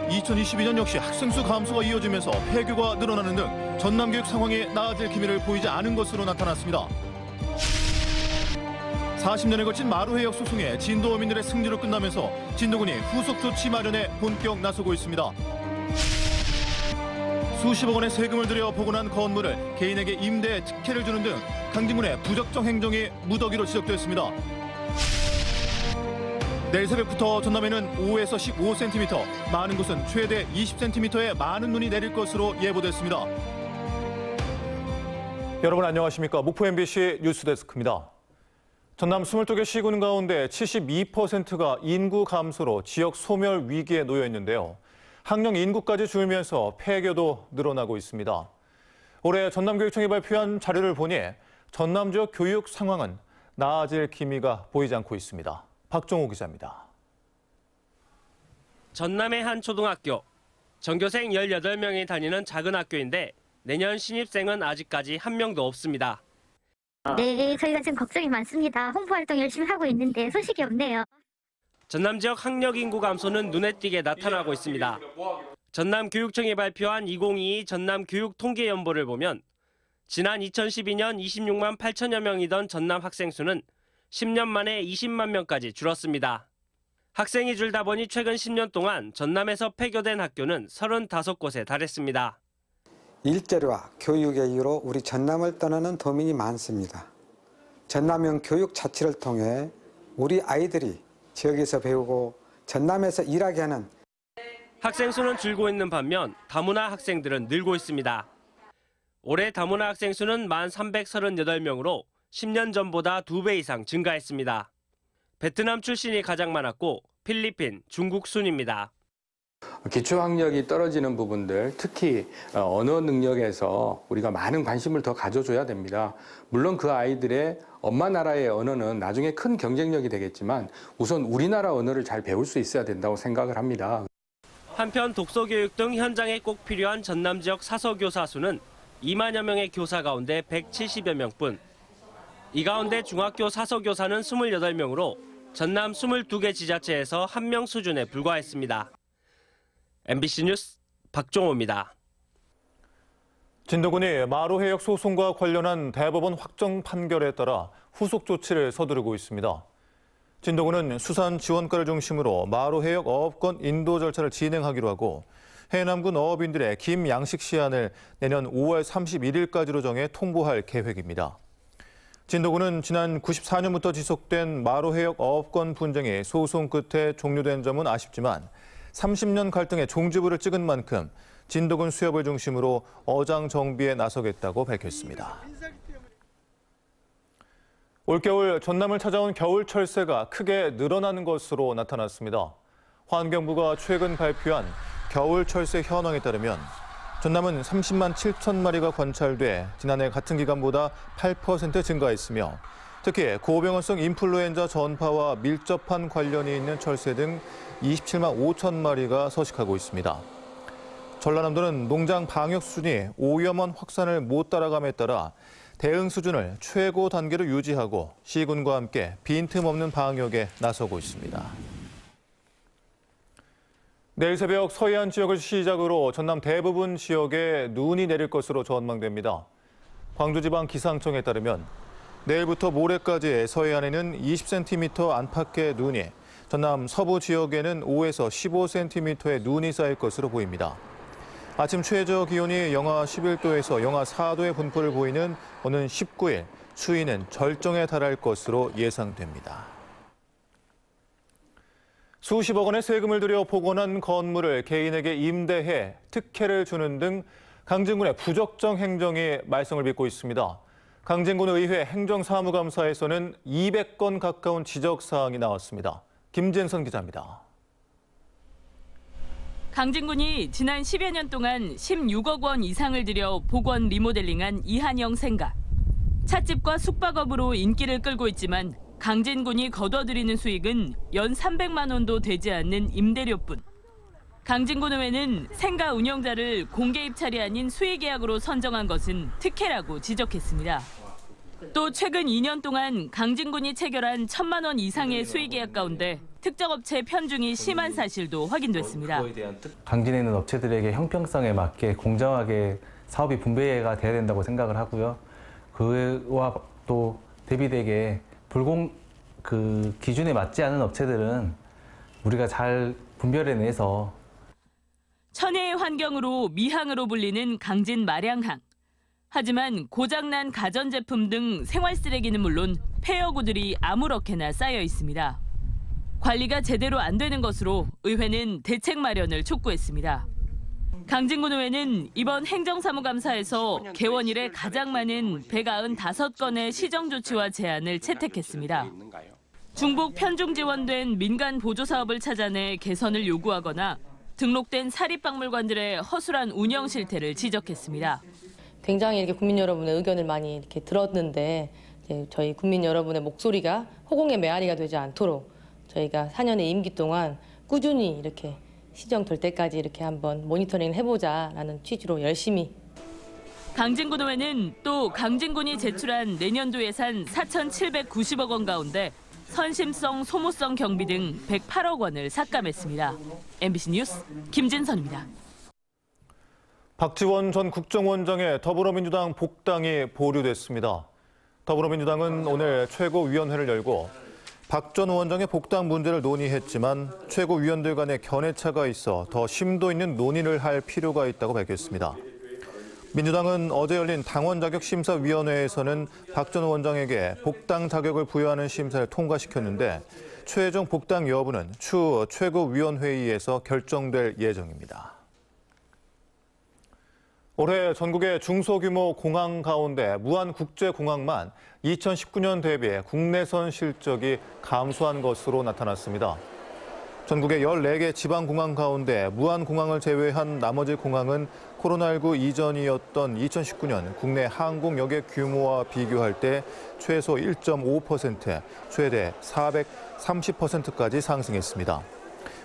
2022년 역시 학생 수 감소가 이어지면서 폐교가 늘어나는 등 전남교육 상황이 나아질 기미를 보이지 않은 것으로 나타났습니다. 40년에 걸친 마루해역 소송에 진도어민들의 승리로 끝나면서 진도군이 후속 조치 마련에 본격 나서고 있습니다. 수십억 원의 세금을 들여 복원한 건물을 개인에게 임대 특혜를 주는 등 강진군의 부적정 행정이 무더기로 지적됐습니다. 내일 새벽부터 전남에는 5에서 15cm, 많은 곳은 최대 20cm의 많은 눈이 내릴 것으로 예보됐습니다. 여러분 안녕하십니까? 목포 MBC 뉴스데스크입니다. 전남 22개 시군 가운데 72%가 인구 감소로 지역 소멸 위기에 놓여 있는데요. 학령 인구까지 줄면서 폐교도 늘어나고 있습니다. 올해 전남교육청이 발표한 자료를 보니 전남 지역 교육 상황은 나아질 기미가 보이지 않고 있습니다. 박종호 기자입니다. 전남의 한 초등학교. 전교생 18명이 다니는 작은 학교인데 내년 신입생은 아직까지 한 명도 없습니다. 네, 저희가 지금 걱정이 많습니다. 홍보활동 열심히 하고 있는데 소식이 없네요. 전남 지역 학력 인구 감소는 눈에 띄게 나타나고 있습니다. 전남교육청이 발표한 2022 전남 교육 통계 연보를 보면 지난 2012년 26만 8천여 명이던 전남 학생 수는 10년 만에 20만 명까지 줄었습니다. 학생이 줄다 보니 최근 10년 동안 전남에서 폐교된 학교는 35곳에 달했습니다. 일자리와 교육의 이유로 우리 전남을 떠나는 도민이 많습니다. 전남형 교육 자치를 통해 우리 아이들이 지역에서 배우고 전남에서 일하게 하는 학생 수는 줄고 있는 반면 다문화 학생들은 늘고 있습니다. 올해 다문화 학생 수는 1,338명으로 10년 전보다 2배 이상 증가했습니다. 베트남 출신이 가장 많았고 필리핀, 중국 순입니다. 기초학력이 떨어지는 부분들, 특히 언어 능력에서 우리가 많은 관심을 더 가져줘야 됩니다. 물론 그 아이들의 엄마 나라의 언어는 나중에 큰 경쟁력이 되겠지만 우선 우리나라 언어를 잘 배울 수 있어야 된다고 생각을 합니다. 한편 독서교육 등 현장에 꼭 필요한 전남 지역 사서교사 수는 2만여 명의 교사 가운데 170여 명뿐. 이 가운데 중학교 사서교사는 28명으로 전남 22개 지자체에서 1명 수준에 불과했습니다. MBC 뉴스 박종호입니다. 진도군이 마루해역 소송과 관련한 대법원 확정 판결에 따라 후속 조치를 서두르고 있습니다. 진도군은 수산 지원과를 중심으로 마루해역 어업권 인도 절차를 진행하기로 하고 해남군 어업인들의 김 양식 시한을 내년 5월 31일까지로 정해 통보할 계획입니다. 진도군은 지난 94년부터 지속된 마루해역 어업권 분쟁이 소송 끝에 종료된 점은 아쉽지만 30년 갈등의 종지부를 찍은 만큼 진도군 수협을 중심으로 어장 정비에 나서겠다고 밝혔습니다. 올겨울 전남을 찾아온 겨울 철새가 크게 늘어나는 것으로 나타났습니다. 환경부가 최근 발표한 겨울 철새 현황에 따르면 전남은 30만 7천 마리가 관찰돼 지난해 같은 기간보다 8% 증가했으며 특히 고병원성 인플루엔자 전파와 밀접한 관련이 있는 철새 등 27만 5천 마리가 서식하고 있습니다. 전라남도는 농장 방역 수준이 오염원 확산을 못 따라감에 따라 대응 수준을 최고 단계로 유지하고 시군과 함께 빈틈없는 방역에 나서고 있습니다. 내일 새벽 서해안 지역을 시작으로 전남 대부분 지역에 눈이 내릴 것으로 전망됩니다. 광주지방 기상청에 따르면 내일부터 모레까지 서해안에는 20cm 안팎의 눈이, 전남 서부 지역에는 5에서 15cm의 눈이 쌓일 것으로 보입니다. 아침 최저 기온이 영하 11도에서 영하 4도의 분포를 보이는 오는 19일, 추위는 절정에 달할 것으로 예상됩니다. 수십억 원의 세금을 들여 복원한 건물을 개인에게 임대해 특혜를 주는 등 강진군의 부적정 행정이 말썽을 빚고 있습니다. 강진군 의회 행정사무감사에서는 200건 가까운 지적사항이 나왔습니다. 김진선 기자입니다. 강진군이 지난 10여 년 동안 16억 원 이상을 들여 복원 리모델링한 이한영 생가. 찻집과 숙박업으로 인기를 끌고 있지만 강진군이 거둬들이는 수익은 연 300만 원도 되지 않는 임대료뿐. 강진군 의회는 생가 운영자를 공개 입찰이 아닌 수의계약으로 선정한 것은 특혜라고 지적했습니다. 또 최근 2년 동안 강진군이 체결한 1,000만 원 이상의 수의계약 가운데 특정업체 편중이 심한 사실도 확인됐습니다. 강진에 있는 업체들에게 형평성에 맞게 공정하게 사업이 분배가 돼야 된다고 생각을 하고요. 그와 또 대비되게 기준에 맞지 않은 업체들은 우리가 잘 분별해내서 천혜의 환경으로 미항으로 불리는 강진 마량항. 하지만 고장난 가전제품 등 생활쓰레기는 물론 폐여구들이 아무렇게나 쌓여 있습니다. 관리가 제대로 안 되는 것으로 의회는 대책 마련을 촉구했습니다. 강진군의회는 이번 행정사무감사에서 개원 이래 가장 많은 195건의 시정조치와 제안을 채택했습니다. 중복 편중 지원된 민간 보조사업을 찾아내 개선을 요구하거나 등록된 사립박물관들의 허술한 운영 실태를 지적했습니다. 굉장히 이렇게 국민 여러분의 의견을 많이 이렇게 들었는데 저희 국민 여러분의 목소리가 허공의 메아리가 되지 않도록 저희가 4년의 임기 동안 꾸준히 이렇게 시정될 때까지 이렇게 한번 모니터링을 해보자라는 취지로 열심히. 강진군의회는 또 강진군이 제출한 내년도 예산 4,790억 원 가운데 선심성, 소모성 경비 등 108억 원을 삭감했습니다. MBC 뉴스 김진선입니다. 박지원 전 국정원장의 더불어민주당 복당이 보류됐습니다. 더불어민주당은 오늘 최고위원회를 열고 박 전 위원장의 복당 문제를 논의했지만 최고위원들 간의 견해차가 있어 더 심도 있는 논의를 할 필요가 있다고 밝혔습니다. 민주당은 어제 열린 당원자격심사위원회에서는 박 전 위원장에게 복당 자격을 부여하는 심사를 통과시켰는데 최종 복당 여부는 추후 최고위원회의에서 결정될 예정입니다. 올해 전국의 중소규모 공항 가운데 무안국제공항만 2019년 대비 국내선 실적이 감소한 것으로 나타났습니다. 전국의 14개 지방공항 가운데 무안공항을 제외한 나머지 공항은 코로나19 이전이었던 2019년 국내 항공여객 규모와 비교할 때 최소 1.5%, 최대 430%까지 상승했습니다.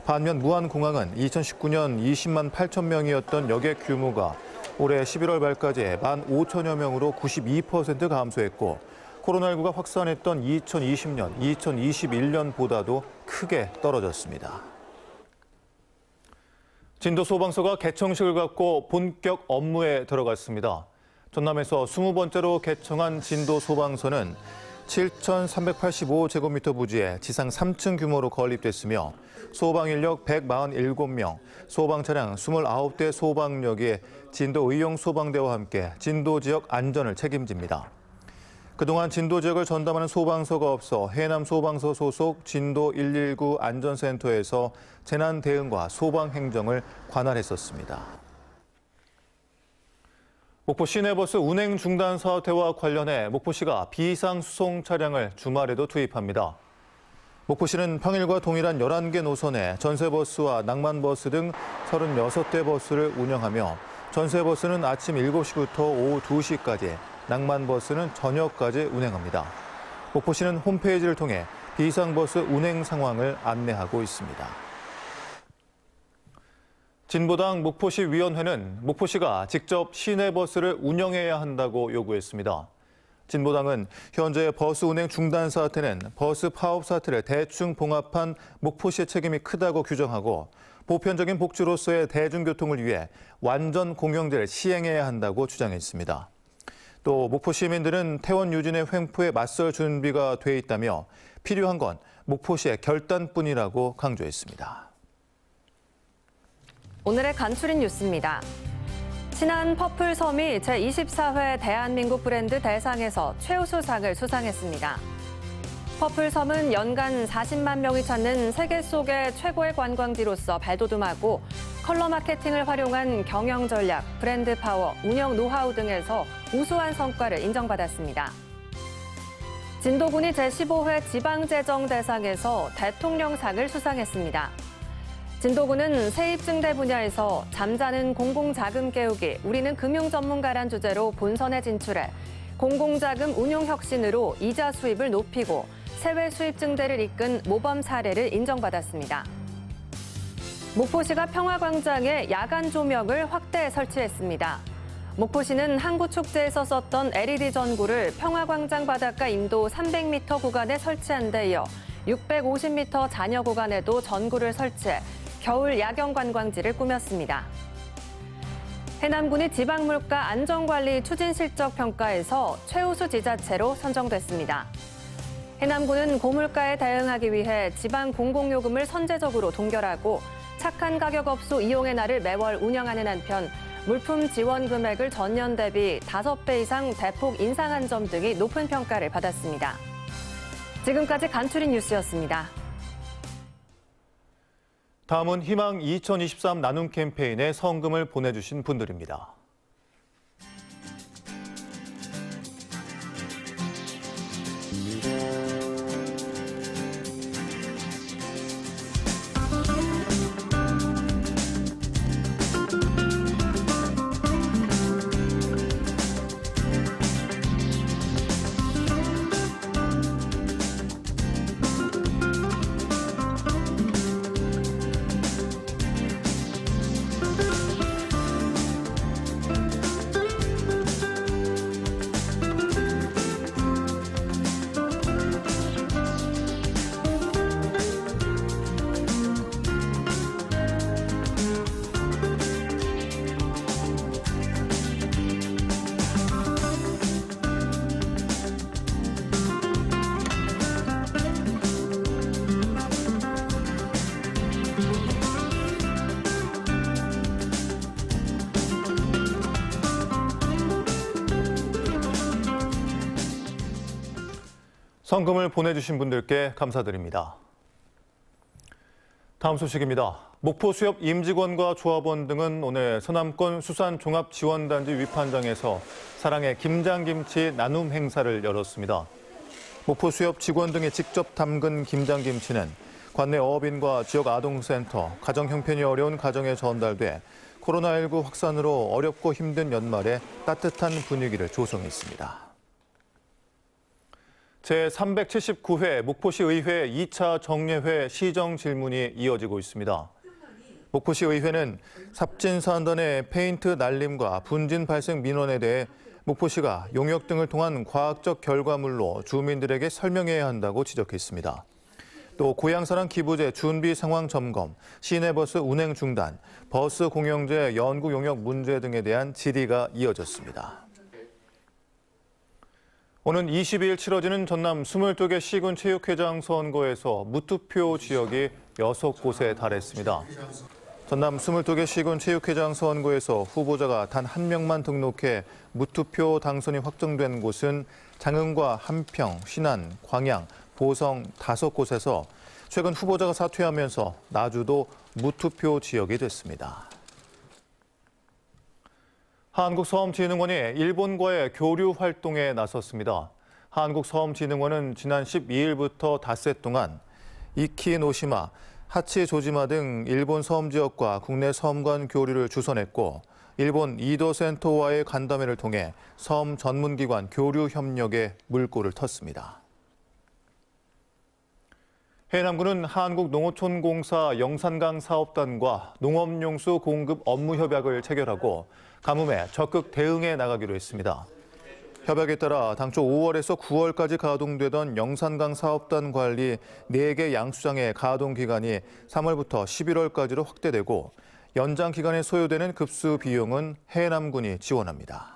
반면 무안공항은 2019년 20만 8천 명이었던 여객 규모가 올해 11월 말까지 15,000여 명으로 92% 감소했고 코로나19가 확산했던 2020년, 2021년보다도 크게 떨어졌습니다. 진도소방서가 개청식을 갖고 본격 업무에 들어갔습니다. 전남에서 20번째로 개청한 진도소방서는 7,385제곱미터 부지에 지상 3층 규모로 건립됐으며 소방인력 147명, 소방차량 29대 소방력이 진도 의용소방대와 함께 진도 지역 안전을 책임집니다. 그동안 진도 지역을 전담하는 소방서가 없어 해남소방서 소속 진도 119 안전센터에서 재난 대응과 소방 행정을 관할했었습니다. 목포 시내버스 운행 중단 사태와 관련해 목포시가 비상수송 차량을 주말에도 투입합니다. 목포시는 평일과 동일한 11개 노선에 전세버스와 낭만버스 등 36대 버스를 운영하며 전세버스는 아침 7시부터 오후 2시까지, 낭만버스는 저녁까지 운행합니다. 목포시는 홈페이지를 통해 비상버스 운행 상황을 안내하고 있습니다. 진보당 목포시 위원회는 목포시가 직접 시내버스를 운영해야 한다고 요구했습니다. 진보당은 현재 버스 운행 중단 사태는 버스 파업 사태를 대충 봉합한 목포시의 책임이 크다고 규정하고 보편적인 복지로서의 대중교통을 위해 완전 공영제를 시행해야 한다고 주장했습니다. 또 목포 시민들은 태원 유진의 횡포에 맞설 준비가 돼 있다며 필요한 건 목포시의 결단뿐이라고 강조했습니다. 오늘의 간추린 뉴스입니다. 신한 퍼플섬이 제24회 대한민국 브랜드 대상에서 최우수상을 수상했습니다. 퍼플섬은 연간 40만 명이 찾는 세계 속의 최고의 관광지로서 발돋움하고 컬러 마케팅을 활용한 경영 전략, 브랜드 파워, 운영 노하우 등에서 우수한 성과를 인정받았습니다. 진도군이 제15회 지방재정대상에서 대통령상을 수상했습니다. 진도군은 세입증대 분야에서 잠자는 공공자금 깨우기, 우리는 금융전문가란 주제로 본선에 진출해 공공자금 운용 혁신으로 이자 수입을 높이고 세외 수입 증대를 이끈 모범 사례를 인정받았습니다. 목포시가 평화광장에 야간 조명을 확대 설치했습니다. 목포시는 항구축제에서 썼던 LED 전구를 평화광장 바닷가 임도 300m 구간에 설치한 데 이어 650m 잔여 구간에도 전구를 설치해 겨울 야경 관광지를 꾸몄습니다. 해남군이 지방물가 안전관리 추진 실적 평가에서 최우수 지자체로 선정됐습니다. 해남군은 고물가에 대응하기 위해 지방 공공요금을 선제적으로 동결하고 착한 가격 업소 이용의 날을 매월 운영하는 한편 물품 지원 금액을 전년 대비 5배 이상 대폭 인상한 점 등이 높은 평가를 받았습니다. 지금까지 간추린 뉴스였습니다. 다음은 희망 2023 나눔 캠페인에 성금을 보내주신 분들입니다. 성금을 보내주신 분들께 감사드립니다. 다음 소식입니다. 목포 수협 임직원과 조합원 등은 오늘 서남권 수산종합지원단지 위판장에서 사랑의 김장김치 나눔 행사를 열었습니다. 목포 수협 직원 등이 직접 담근 김장김치는 관내 어업인과 지역 아동센터, 가정 형편이 어려운 가정에 전달돼 코로나19 확산으로 어렵고 힘든 연말에 따뜻한 분위기를 조성했습니다. 제379회 목포시 의회 2차 정례회 시정 질문이 이어지고 있습니다. 목포시 의회는 삽진산단의 페인트 날림과 분진 발생 민원에 대해 목포시가 용역 등을 통한 과학적 결과물로 주민들에게 설명해야 한다고 지적했습니다. 또 고향사랑 기부제 준비 상황 점검, 시내버스 운행 중단, 버스 공영제 연구 용역 문제 등에 대한 질의가 이어졌습니다. 오는 22일 치러지는 전남 22개 시군 체육회장 선거에서 무투표 지역이 6곳에 달했습니다. 전남 22개 시군 체육회장 선거에서 후보자가 단 한 명만 등록해 무투표 당선이 확정된 곳은 장흥과 한평, 신안, 광양, 보성 5곳에서 최근 후보자가 사퇴하면서 나주도 무투표 지역이 됐습니다. 한국서험진흥원이 일본과의 교류 활동에 나섰습니다. 한국서험진흥원은 지난 12일부터 닷새 동안 이키노시마, 하치조지마 등 일본 서험 지역과 국내 서험 간 교류를 주선했고 일본 이도센터와의 간담회를 통해 서험 전문기관 교류 협력에 물꼬를 텄습니다. 해남군은 한국농어촌공사 영산강 사업단과 농업용수 공급 업무 협약을 체결하고 가뭄에 적극 대응해 나가기로 했습니다. 협약에 따라 당초 5월에서 9월까지 가동되던 영산강 사업단 관리 4개 양수장의 가동 기간이 3월부터 11월까지로 확대되고 연장 기간에 소요되는 급수 비용은 해남군이 지원합니다.